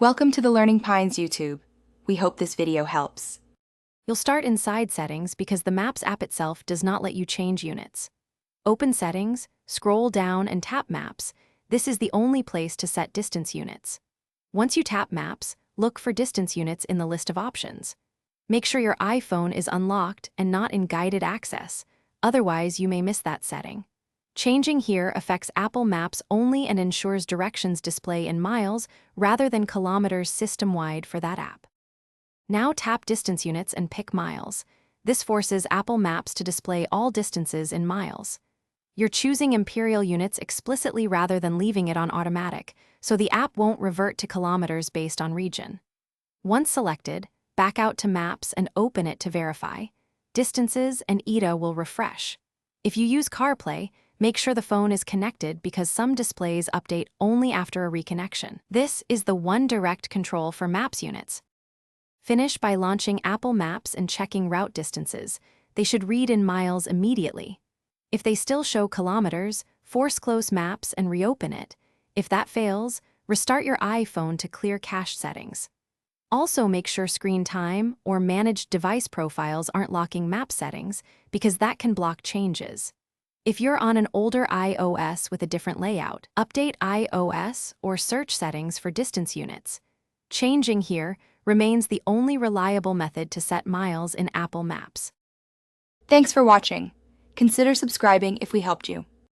Welcome to the Learning Pines YouTube. We hope this video helps. You'll start in Side Settings because the Maps app itself does not let you change units. Open Settings, scroll down and tap Maps. This is the only place to set distance units. Once you tap Maps, look for distance units in the list of options. Make sure your iPhone is unlocked and not in guided access, otherwise you may miss that setting. Changing here affects Apple Maps only and ensures directions display in miles rather than kilometers system-wide for that app. Now tap Distance Units and pick miles. This forces Apple Maps to display all distances in miles. You're choosing imperial units explicitly rather than leaving it on automatic, so the app won't revert to kilometers based on region. Once selected, back out to Maps and open it to verify. Distances and ETA will refresh. If you use CarPlay, make sure the phone is connected because some displays update only after a reconnection. This is the one direct control for Maps units. Finish by launching Apple Maps and checking route distances. They should read in miles immediately. If they still show kilometers, force close Maps and reopen it. If that fails, restart your iPhone to clear cache settings. Also make sure screen time or managed device profiles aren't locking map settings because that can block changes. If you're on an older iOS with a different layout, update iOS or search settings for distance units. Changing here remains the only reliable method to set miles in Apple Maps. Thanks for watching. Consider subscribing if we helped you.